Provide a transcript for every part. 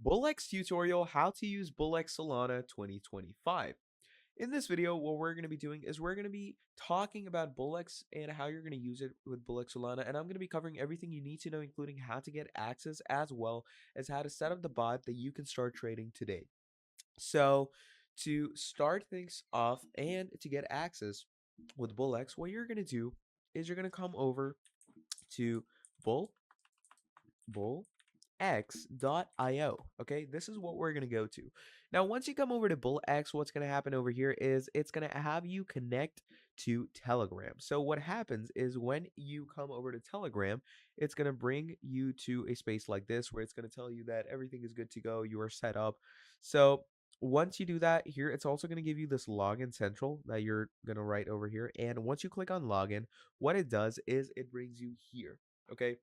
BullX tutorial, how to use BullX Solana 2025. In this video, what we're going to be doing is we're going to be talking about BullX and how you're going to use it with BullX Solana. And I'm going to be covering everything you need to know, including how to get access as well as how to set up the bot that you can start trading today. So to start things off and to get access with BullX, what you're going to do is you're going to come over to Bull bullx.io. Okay, this is what we're going to go to. Now, once you come over to BullX, what's going to happen over here is it's going to have you connect to Telegram. So what happens is when you come over to Telegram, it's going to bring you to a space like this where it's going to tell you that everything is good to go, you are set up. So once you do that here, it's also going to give you this login central that you're going to write over here. And once you click on login, what it does is it brings you here. Okay,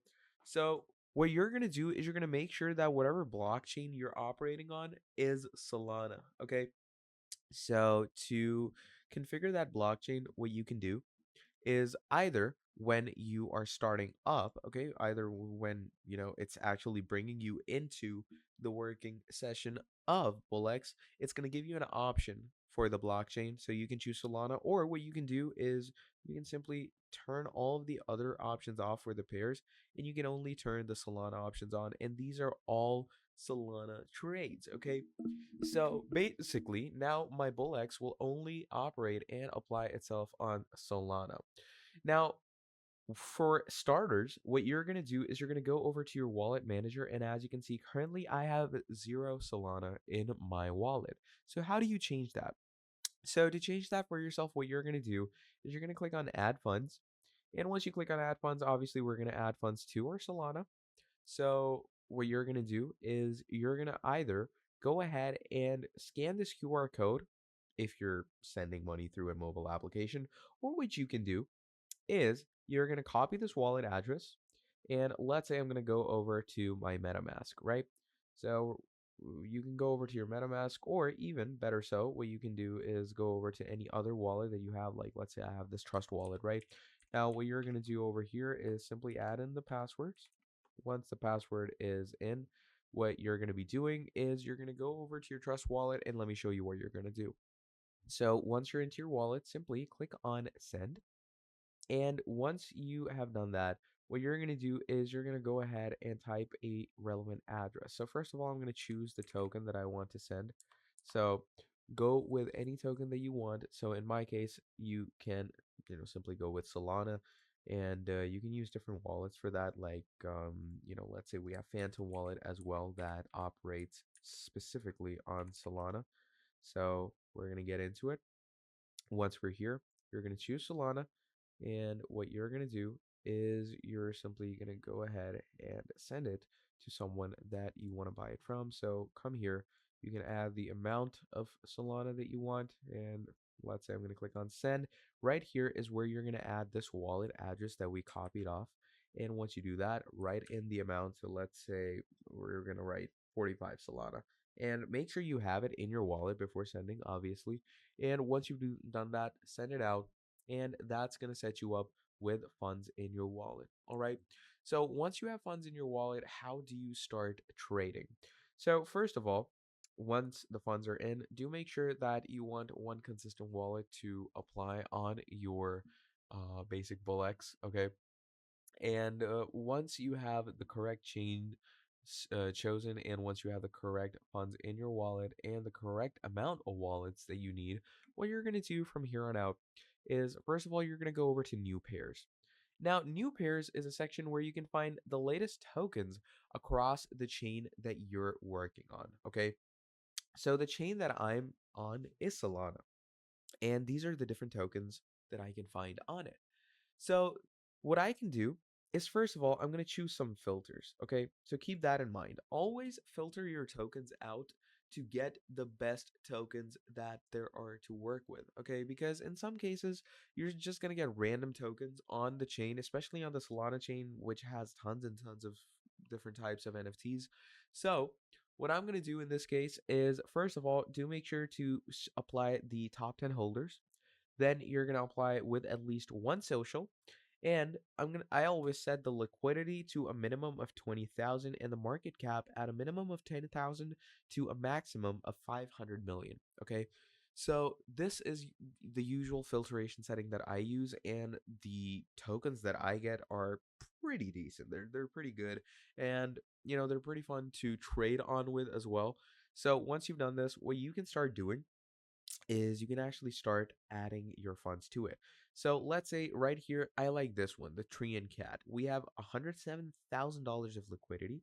so what you're going to do is you're going to make sure that whatever blockchain you're operating on is Solana. Okay. So to configure that blockchain, what you can do is either when you are starting up, okay, either when it's actually bringing you into the working session of BullX, it's going to give you an option for the blockchain, so you can choose Solana, or what you can do is you can simply turn all of the other options off for the pairs, and you can only turn the Solana options on, and these are all Solana trades. Okay, so basically now my BullX will only operate and apply itself on Solana. Now, for starters, what you're going to do is you're going to go over to your wallet manager. And as you can see, currently I have 0 Solana in my wallet. So how do you change that? So to change that for yourself, what you're going to do is you're going to click on add funds. And once you click on add funds, obviously we're going to add funds to our Solana. So what you're going to do is you're going to either go ahead and scan this QR code if you're sending money through a mobile application, or what you can do is you're going to copy this wallet address, and let's say I'm going to go over to my MetaMask, right? So you can go over to your MetaMask, or even better so, what you can do is go over to any other wallet that you have. Like, let's say I have this Trust wallet, right? Now, what you're going to do over here is simply add in the passwords. Once the password is in, what you're going to be doing is you're going to go over to your Trust wallet, and let me show you what you're going to do. So once you're into your wallet, simply click on send. And once you have done that, what you're going to do is you're going to go ahead and type a relevant address. So first of all, I'm going to choose the token that I want to send. So go with any token that you want. So in my case, you can simply go with Solana, and you can use different wallets for that. Like let's say we have Phantom Wallet as well that operates specifically on Solana. So we're going to get into it. Once we're here, you're going to choose Solana, and what you're going to do is you're simply going to go ahead and send it to someone that you want to buy it from. So come here, you can add the amount of Solana that you want, and let's say I'm going to click on send. Right here is where you're going to add this wallet address that we copied off. And once you do that, write in the amount. So let's say we're going to write 45 Solana. And make sure you have it in your wallet before sending, obviously. And once you've done that, send it out, and that's going to set you up with funds in your wallet. All right. So once you have funds in your wallet, how do you start trading? So, first of all, once the funds are in, do make sure that you want one consistent wallet to apply on your basic BullX. Okay. And once you have the correct chain chosen, and once you have the correct funds in your wallet and the correct amount of wallets that you need, what you're going to do from here on out is, first of all, you're going to go over to new pairs. Now, new pairs is a section where you can find the latest tokens across the chain that you're working on. Okay. So the chain that I'm on is Solana, and these are the different tokens that I can find on it. So what I can do is, first of all, I'm going to choose some filters. Okay, so keep that in mind. Always filter your tokens out to get the best tokens that there are to work with. Okay, because in some cases you're just going to get random tokens on the chain, especially on the Solana chain, which has tons and tons of different types of NFTs. So what I'm going to do in this case is, first of all, do make sure to apply the top 10 holders. Then you're going to apply it with at least one social. And I always set the liquidity to a minimum of 20,000 and the market cap at a minimum of 10,000 to a maximum of 500 million. Okay. So this is the usual filtration setting that I use, and the tokens that I get are pretty decent. They're pretty good, and they're pretty fun to trade on with as well. So once you've done this, what you can start doing is you can actually start adding your funds to it. So let's say right here, I like this one, the tree and cat. We have $107,000 of liquidity.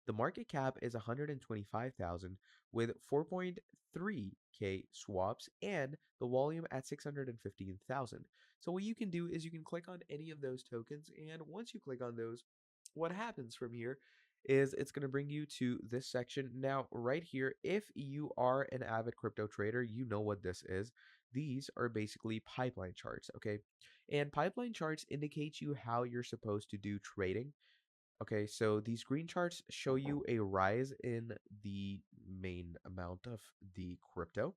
The market cap is 125,000 with 4.3k swaps and the volume at 615,000. So what you can do is you can click on any of those tokens, and once you click on those, what happens from here is it's going to bring you to this section. Now, right here, if you are an avid crypto trader, you know what this is. These are basically pipeline charts, okay? And pipeline charts indicate you how you're supposed to do trading. Okay, so these green charts show you a rise in the main amount of the crypto.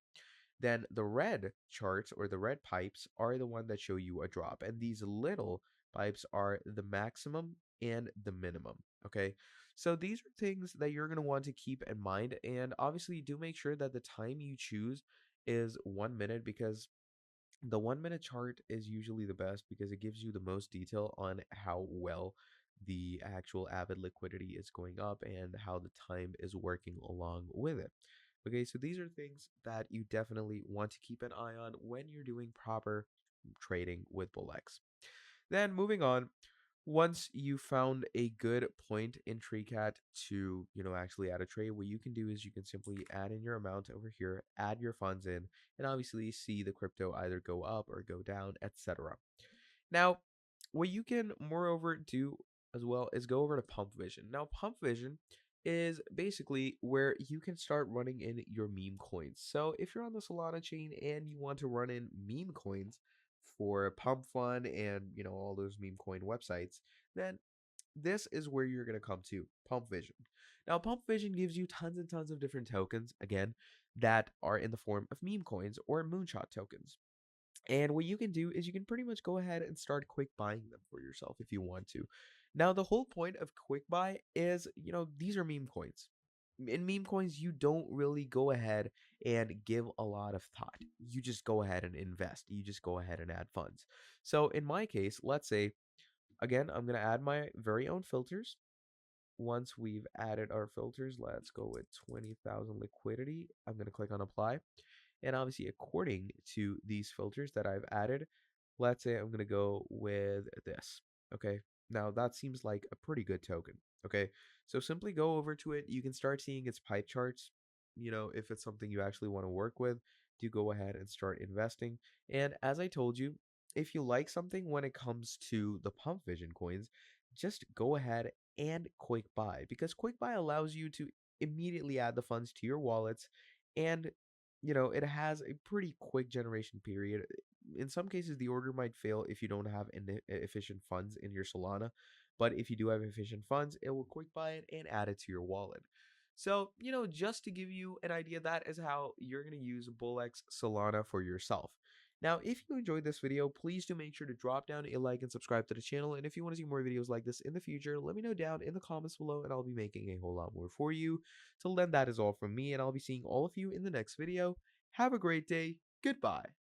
Then the red charts or the red pipes are the one that show you a drop. And these little pipes are the maximum and the minimum. Okay, so these are things that you're going to want to keep in mind. And obviously, do make sure that the time you choose is 1 minute, because the 1 minute chart is usually the best because it gives you the most detail on how well the actual Avid liquidity is going up and how the time is working along with it. Okay, so these are things that you definitely want to keep an eye on when you're doing proper trading with BullX. Then moving on, once you found a good point in TreeCat to, actually add a trade, what you can do is you can simply add in your amount over here, add your funds in, and obviously see the crypto either go up or go down, etc. Now, what you can moreover do as well is go over to Pump Vision. Now, Pump Vision is basically where you can start running in your meme coins. So if you're on the Solana chain and you want to run in meme coins for Pump Fun and all those meme coin websites, then this is where you're going to come to Pump Vision. Now, Pump Vision gives you tons and tons of different tokens, again, that are in the form of meme coins or moonshot tokens. And what you can do is you can pretty much go ahead and start quick buying them for yourself if you want to. Now, the whole point of quick buy is, these are meme coins. In meme coins, you don't really go ahead and give a lot of thought. You just go ahead and invest. You just go ahead and add funds. So in my case, let's say, again, I'm going to add my very own filters. Once we've added our filters, let's go with 20,000 liquidity. I'm going to click on apply. And obviously, according to these filters that I've added, let's say I'm going to go with this. Okay. Now that seems like a pretty good token. Okay. So simply go over to it. You can start seeing its pipe charts. If it's something you actually want to work with, do go ahead and start investing. And as I told you, if you like something when it comes to the Pump Vision coins, just go ahead and quick buy, because quick buy allows you to immediately add the funds to your wallets, and it has a pretty quick generation period. In some cases, the order might fail if you don't have efficient funds in your Solana, but if you do have efficient funds, it will quick buy it and add it to your wallet. So, just to give you an idea, that is how you're going to use BullX Solana for yourself. Now, if you enjoyed this video, please do make sure to drop down a like and subscribe to the channel. And if you want to see more videos like this in the future, let me know down in the comments below, and I'll be making a whole lot more for you. Till then, that is all from me, and I'll be seeing all of you in the next video. Have a great day. Goodbye.